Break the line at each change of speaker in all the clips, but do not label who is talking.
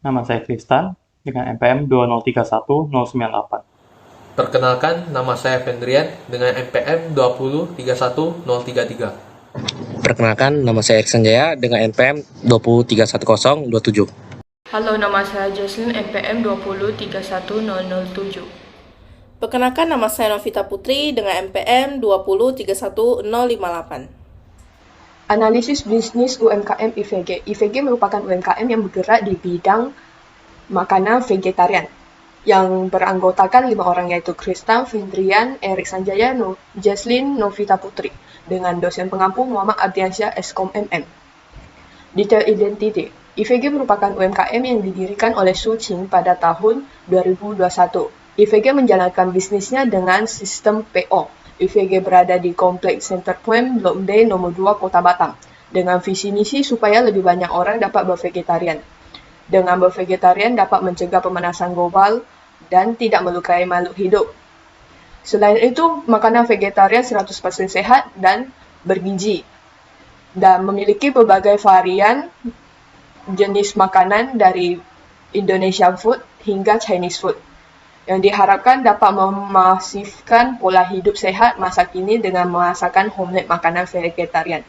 Nama saya Tristan dengan NPM 2031098.
Perkenalkan, nama saya Fendrian dengan NPM 2031033.
Perkenalkan, nama saya Eriksan Jaya dengan NPM 2031027.
Halo, nama saya Jocelyn, NPM 2031007.
Perkenalkan, nama saya Novita Putri dengan NPM 2031058.
Analisis Bisnis UMKM IVG. IVG merupakan UMKM yang bergerak di bidang makanan vegetarian yang beranggotakan 5 orang, yaitu Krista, Findrian, Erik Sanjaya, Jaslyn, Novita Putri, dengan dosen pengampu Muhammad Ardiansyah, Eskom MM. Detail identity. IVG merupakan UMKM yang didirikan oleh Su Qing pada tahun 2021. IVG menjalankan bisnisnya dengan sistem PO. IVG berada di Kompleks Center Point Blok D nomor 2 Kota Batam, dengan visi misi supaya lebih banyak orang dapat bervegetarian. Dengan bervegetarian dapat mencegah pemanasan global dan tidak melukai makhluk hidup. Selain itu, makanan vegetarian 100% sehat dan bergizi dan memiliki berbagai varian jenis makanan dari Indonesian food hingga Chinese food, yang diharapkan dapat memasifkan pola hidup sehat masa kini dengan merasakan homemade makanan vegetarian.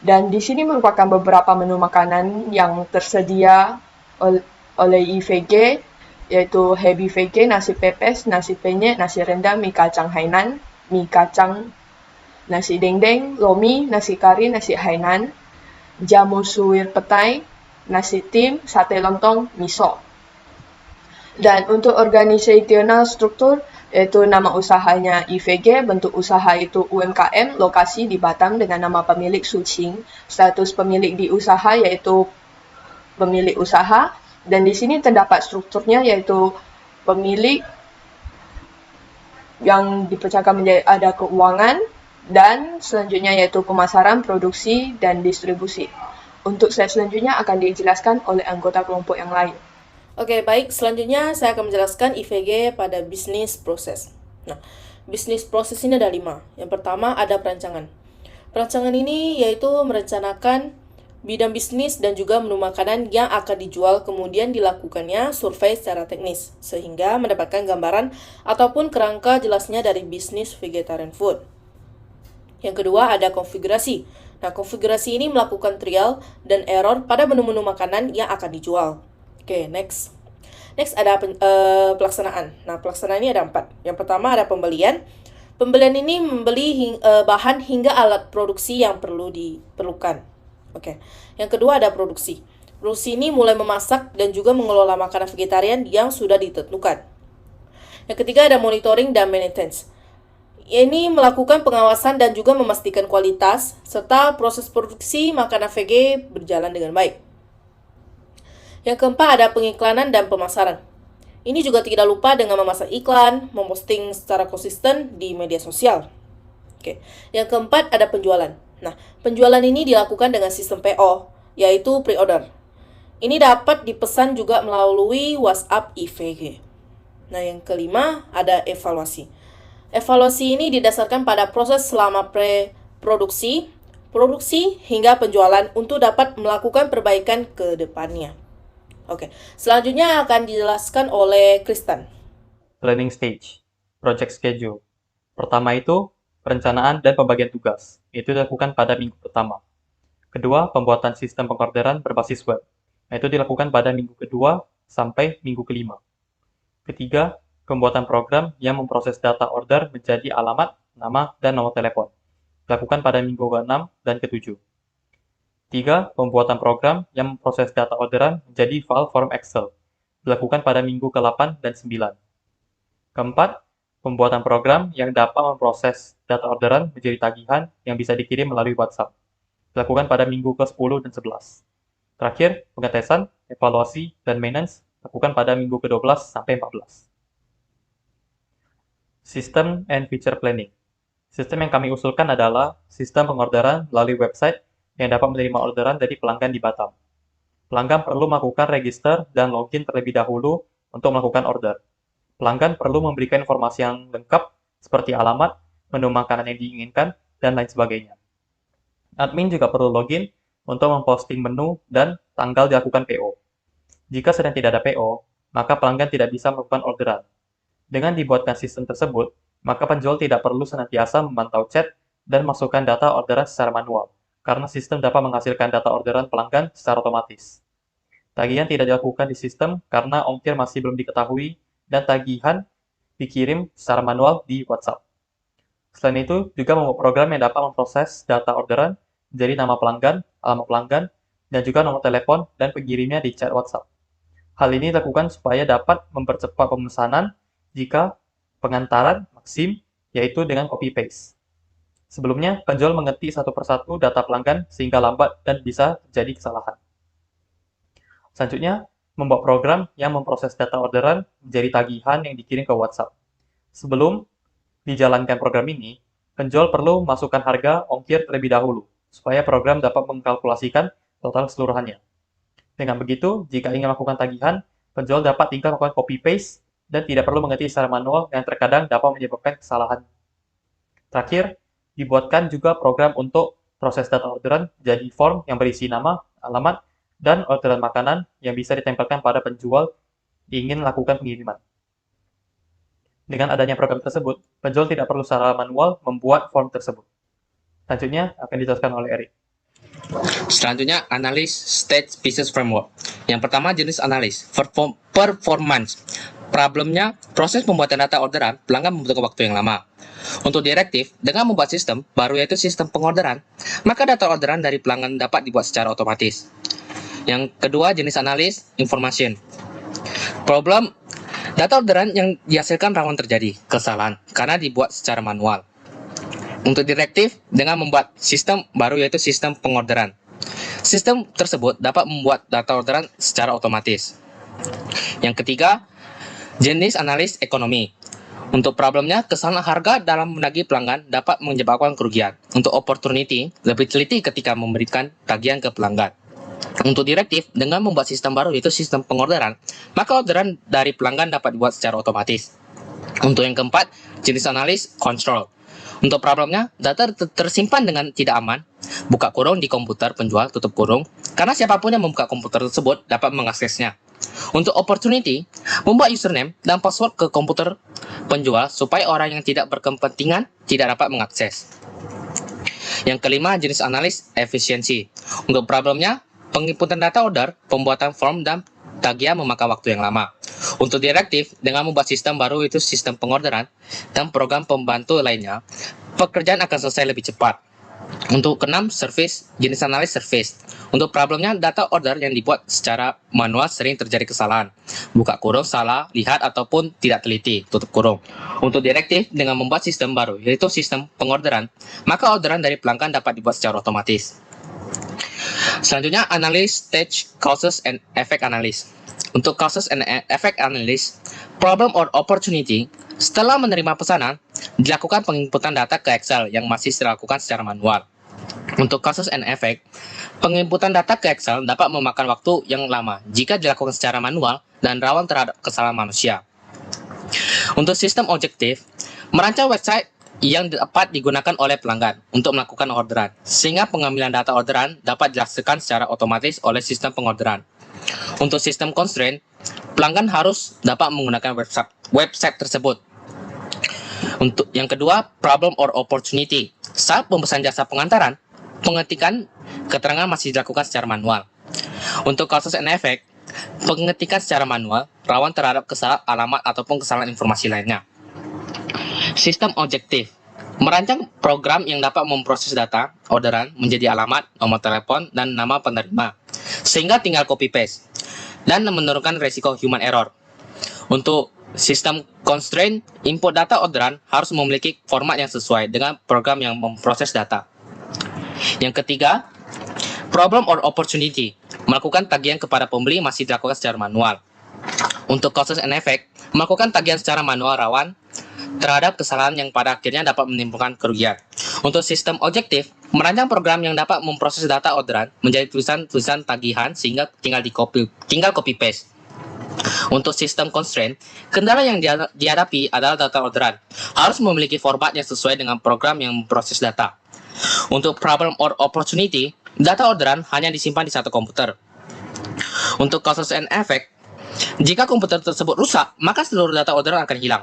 Dan di sini merupakan beberapa menu makanan yang tersedia oleh IVG, yaitu Happy VG, nasi pepes, nasi penyet, nasi rendang, mie kacang Hainan, mie kacang, nasi dendeng, lomi, nasi kari, nasi Hainan, jamu suwir petai, nasi tim, sate lontong, miso. Dan untuk organisasional struktur, yaitu nama usahanya IVG, bentuk usaha itu UMKM, lokasi di Batam dengan nama pemilik Su Qing, status pemilik di usaha yaitu pemilik usaha, dan di sini terdapat strukturnya yaitu pemilik yang dipecahkan menjadi ada keuangan, dan selanjutnya yaitu pemasaran, produksi, dan distribusi. Untuk slide selanjutnya akan dijelaskan oleh anggota kelompok yang lain.
Oke, baik. Selanjutnya saya akan menjelaskan IVG pada bisnis proses. Nah, bisnis proses ini ada 5. Yang pertama ada perancangan. Perancangan ini yaitu merencanakan bidang bisnis dan juga menu makanan yang akan dijual, kemudian dilakukannya survei secara teknis, sehingga mendapatkan gambaran ataupun kerangka jelasnya dari bisnis vegetarian food. Yang kedua ada konfigurasi. Nah, konfigurasi ini melakukan trial dan error pada menu-menu makanan yang akan dijual. Oke, next. Next ada pelaksanaan. Nah, pelaksanaan ini ada 4. Yang pertama ada pembelian. Pembelian ini membeli bahan hingga alat produksi yang diperlukan. Oke. Yang kedua ada produksi. Produksi ini mulai memasak dan juga mengelola makanan vegetarian yang sudah ditentukan. Yang ketiga ada monitoring dan maintenance. Ini melakukan pengawasan dan juga memastikan kualitas serta proses produksi makanan VG berjalan dengan baik. Yang keempat ada pengiklanan dan pemasaran. Ini juga tidak lupa dengan memasang iklan, memposting secara konsisten di media sosial. Oke. Yang keempat ada penjualan. Nah, penjualan ini dilakukan dengan sistem PO, yaitu pre-order. Ini dapat dipesan juga melalui WhatsApp IVG. Nah, yang kelima ada evaluasi. Evaluasi ini didasarkan pada proses selama pre-produksi, produksi, hingga penjualan untuk dapat melakukan perbaikan ke depannya. Oke, selanjutnya akan dijelaskan oleh Kristen.
Planning stage, project schedule. Pertama itu perencanaan dan pembagian tugas. Itu dilakukan pada minggu pertama. Kedua, pembuatan sistem pengorderan berbasis web. Itu dilakukan pada minggu kedua sampai minggu kelima. Ketiga, pembuatan program yang memproses data order menjadi alamat, nama, dan nomor telepon. Dilakukan pada minggu ke-6 dan ke-7. 3. Pembuatan program yang memproses data orderan menjadi file form Excel. Dilakukan pada minggu ke-8 dan 9. Keempat, pembuatan program yang dapat memproses data orderan menjadi tagihan yang bisa dikirim melalui WhatsApp. Dilakukan pada minggu ke-10 dan 11. Terakhir, pengetesan, evaluasi, dan maintenance dilakukan pada minggu ke-12 sampai 14. System and feature planning. Sistem yang kami usulkan adalah sistem pengorderan melalui website yang dapat menerima orderan dari pelanggan di Batam. Pelanggan perlu melakukan register dan login terlebih dahulu untuk melakukan order. Pelanggan perlu memberikan informasi yang lengkap seperti alamat, menu makanan yang diinginkan, dan lain sebagainya. Admin juga perlu login untuk memposting menu dan tanggal dilakukan PO. Jika sedang tidak ada PO, maka pelanggan tidak bisa melakukan orderan. Dengan dibuatkan sistem tersebut, maka penjual tidak perlu senantiasa memantau chat dan masukkan data orderan secara manual, karena sistem dapat menghasilkan data orderan pelanggan secara otomatis. Tagihan tidak dilakukan di sistem karena ongkir masih belum diketahui dan tagihan dikirim secara manual di WhatsApp. Selain itu, juga membuat program yang dapat memproses data orderan menjadi nama pelanggan, alamat pelanggan, dan juga nomor telepon dan pengirimnya di chat WhatsApp. Hal ini dilakukan supaya dapat mempercepat pemesanan jika pengantaran maksim, yaitu dengan copy-paste. Sebelumnya, penjual mengetik satu persatu data pelanggan sehingga lambat dan bisa terjadi kesalahan. Selanjutnya, membuat program yang memproses data orderan menjadi tagihan yang dikirim ke WhatsApp. Sebelum dijalankan program ini, penjual perlu masukkan harga ongkir terlebih dahulu, supaya program dapat mengkalkulasikan total keseluruhannya. Dengan begitu, jika ingin melakukan tagihan, penjual dapat tinggal melakukan copy-paste dan tidak perlu mengetik secara manual yang terkadang dapat menyebabkan kesalahan. Terakhir, dibuatkan juga program untuk proses data orderan jadi form yang berisi nama, alamat, dan orderan makanan yang bisa ditempelkan pada penjual ingin melakukan pengiriman. Dengan adanya program tersebut, penjual tidak perlu secara manual membuat form tersebut. Selanjutnya akan dijelaskan oleh Erik.
Selanjutnya, analis stage business framework. Yang pertama, jenis analis performance. Problemnya, proses pembuatan data orderan pelanggan membutuhkan waktu yang lama. Untuk direktif, dengan membuat sistem baru yaitu sistem pengorderan, maka data orderan dari pelanggan dapat dibuat secara otomatis. Yang kedua, jenis analis information. Problem, data orderan yang dihasilkan rawan terjadi kesalahan karena dibuat secara manual. Untuk direktif, dengan membuat sistem baru yaitu sistem pengorderan. Sistem tersebut dapat membuat data orderan secara otomatis. Yang ketiga, jenis analis ekonomi. Untuk problemnya, kesalahan harga dalam menagih pelanggan dapat menyebabkan kerugian. Untuk opportunity, lebih teliti ketika memberikan tagihan ke pelanggan. Untuk direktif, dengan membuat sistem baru yaitu sistem pengorderan, maka orderan dari pelanggan dapat dibuat secara otomatis. Untuk yang keempat, jenis analis control. Untuk problemnya, data tersimpan dengan tidak aman, buka kurung di komputer penjual, tutup kurung, karena siapapun yang membuka komputer tersebut dapat mengaksesnya. Untuk opportunity, membuat username dan password ke komputer penjual supaya orang yang tidak berkepentingan tidak dapat mengakses. Yang kelima, jenis analis efisiensi. Untuk problemnya, penginputan data order, pembuatan form, dan tagihan memakan waktu yang lama. Untuk direktif, dengan membuat sistem baru itu sistem pengorderan dan program pembantu lainnya, pekerjaan akan selesai lebih cepat. Untuk keenam, service, jenis analis service. Untuk problemnya, data order yang dibuat secara manual sering terjadi kesalahan. Buka kurung, salah, lihat, ataupun tidak teliti, tutup kurung. Untuk direktif, dengan membuat sistem baru, yaitu sistem pengorderan, maka orderan dari pelanggan dapat dibuat secara otomatis. Selanjutnya, analis stage causes and effect analysis. Untuk causes and effect analysis, problem or opportunity, setelah menerima pesanan, dilakukan penginputan data ke Excel yang masih dilakukan secara manual. Untuk causes and effect, penginputan data ke Excel dapat memakan waktu yang lama jika dilakukan secara manual dan rawan terhadap kesalahan manusia. Untuk sistem objektif, merancang website yang dapat digunakan oleh pelanggan untuk melakukan orderan, sehingga pengambilan data orderan dapat dilaksanakan secara otomatis oleh sistem pengorderan. Untuk sistem constraint, pelanggan harus dapat menggunakan website tersebut. Untuk yang kedua, problem or opportunity. Saat pemesan jasa pengantaran, pengetikan keterangan masih dilakukan secara manual. Untuk causes and effect, pengetikan secara manual rawan terhadap kesalahan alamat ataupun kesalahan informasi lainnya. Sistem objektif, merancang program yang dapat memproses data orderan menjadi alamat, nomor telepon, dan nama penerima, sehingga tinggal copy-paste, dan menurunkan risiko human error. Untuk sistem constraint, input data orderan harus memiliki format yang sesuai dengan program yang memproses data. Yang ketiga, problem or opportunity, melakukan tagihan kepada pembeli masih dilakukan secara manual. Untuk causes and effect, melakukan tagihan secara manual rawan terhadap kesalahan yang pada akhirnya dapat menimbulkan kerugian. Untuk sistem objektif, merancang program yang dapat memproses data orderan menjadi tulisan-tulisan tagihan sehingga tinggal copy paste. Untuk sistem constraint, kendala yang dihadapi adalah data orderan harus memiliki format yang sesuai dengan program yang memproses data. Untuk problem or opportunity, data orderan hanya disimpan di satu komputer. Untuk causes and effect, jika komputer tersebut rusak, maka seluruh data orderan akan hilang.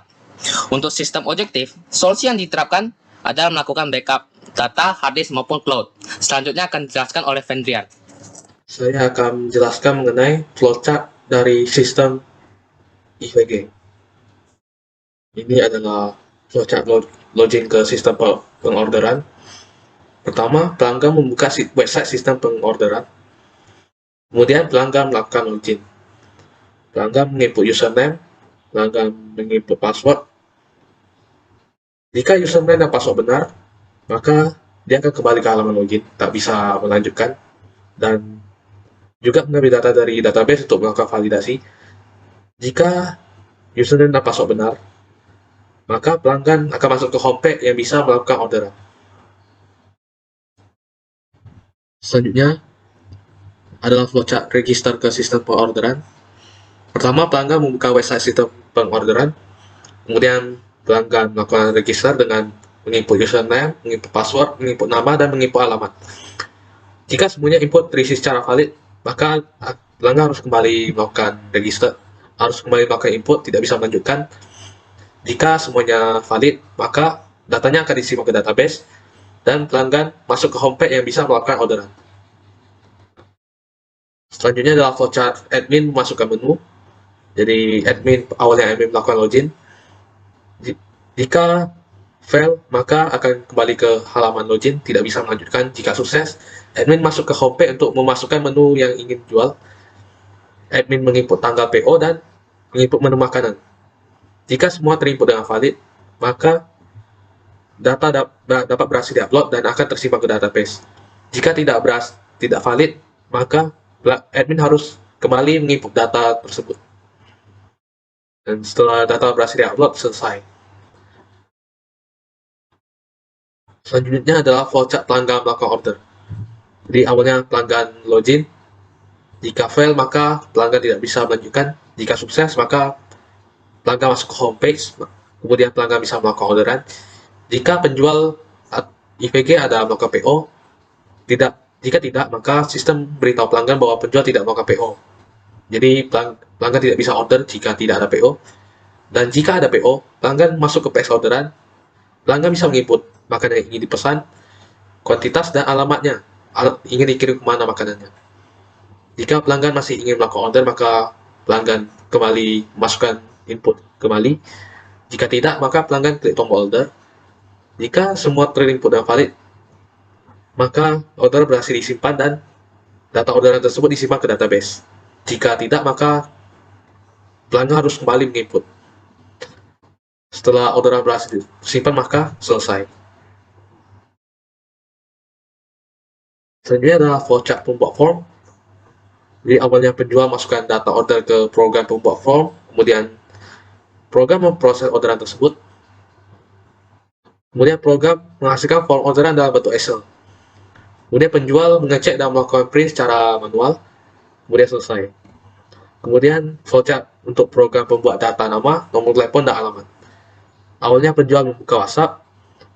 Untuk sistem objektif, solusi yang diterapkan adalah melakukan backup data hard disk maupun cloud. Selanjutnya akan dijelaskan oleh Fendrian.
Saya akan menjelaskan mengenai flowchart dari sistem IVG. Ini adalah flowchart login ke sistem pengorderan. Pertama, pelanggan membuka website sistem pengorderan. Kemudian pelanggan melakukan login. Pelanggan menginput username, pelanggan menginput password. Jika username dan password benar, maka dia akan kembali ke halaman login, tak bisa melanjutkan. Dan juga mengambil data dari database untuk melakukan validasi. Jika username dan password benar, maka pelanggan akan masuk ke homepage yang bisa melakukan orderan. Selanjutnya adalah flowchart register ke sistem pengorderan. Pertama, pelanggan membuka website sistem pengorderan. Kemudian pelanggan melakukan register dengan menginput username, menginput password, menginput nama, dan menginput alamat. Jika semuanya input terisi secara valid, maka pelanggan harus kembali melakukan register, harus kembali melakukan input, tidak bisa melanjutkan. Jika semuanya valid, maka datanya akan disimpan ke database, dan pelanggan masuk ke homepage yang bisa melakukan orderan. Selanjutnya adalah flowchart admin memasukkan menu. Jadi awalnya admin melakukan login. Jika fail, maka akan kembali ke halaman login, tidak bisa melanjutkan. Jika sukses, admin masuk ke homepage untuk memasukkan menu yang ingin jual. Admin menginput tanggal PO dan menginput menu makanan. Jika semua terinput dengan valid, maka data dapat berhasil diupload dan akan tersimpan ke database. Jika tidak valid, maka admin harus kembali menginput data tersebut. Dan setelah data berhasil diupload, selesai. Selanjutnya adalah flowchart pelanggan melakukan order. Jadi awalnya pelanggan login. Jika fail, maka pelanggan tidak bisa melanjutkan. Jika sukses, maka pelanggan masuk ke homepage. Kemudian pelanggan bisa melakukan orderan. Jika penjual IVG ada melakukan PO, jika tidak, maka sistem beritahu pelanggan bahwa penjual tidak melakukan PO. Jadi pelanggan tidak bisa order jika tidak ada PO. Dan jika ada PO, pelanggan masuk ke page orderan. Pelanggan bisa menginput makanan yang ingin dipesan, kuantitas dan alamatnya, ingin dikirim kemana makanannya. Jika pelanggan masih ingin melakukan order, maka pelanggan kembali masukkan input kembali. Jika tidak, maka pelanggan klik tombol order. Jika semua terinput dan valid, maka order berhasil disimpan dan data orderan tersebut disimpan ke database. Jika tidak, maka pelanggan harus kembali menginput. Setelah orderan berhasil disimpan, maka selesai. Selanjutnya adalah flowchart pembuat form. Jadi awalnya penjual masukkan data order ke program pembuat form, kemudian program memproses orderan tersebut. Kemudian program menghasilkan form orderan dalam bentuk Excel. Kemudian penjual mengecek dan melakukan print secara manual. Kemudian selesai. Kemudian flowchart untuk program pembuat data nama, nomor telepon, dan alamat. Awalnya penjual membuka WhatsApp.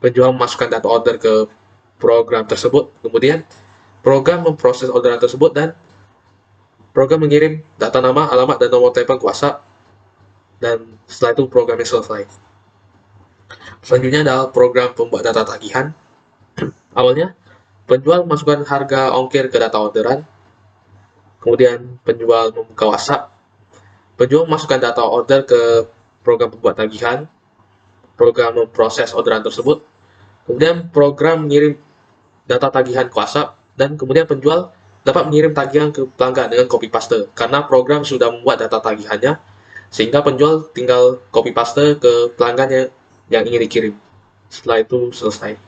Penjual memasukkan data order ke program tersebut. Kemudian program memproses orderan tersebut dan program mengirim data nama, alamat, dan nomor telepon ke WhatsApp. Dan setelah itu programnya selesai. Selanjutnya adalah program pembuat data tagihan. Awalnya, penjual memasukkan harga ongkir ke data orderan. Kemudian penjual membuka WhatsApp. Penjual memasukkan data order ke program pembuat tagihan. Program memproses orderan tersebut. Kemudian program mengirim data tagihan ke WhatsApp. Dan kemudian penjual dapat mengirim tagihan ke pelanggan dengan copy paste. Karena program sudah membuat data tagihannya, sehingga penjual tinggal copy paste ke pelanggan yang ingin dikirim. Setelah itu selesai.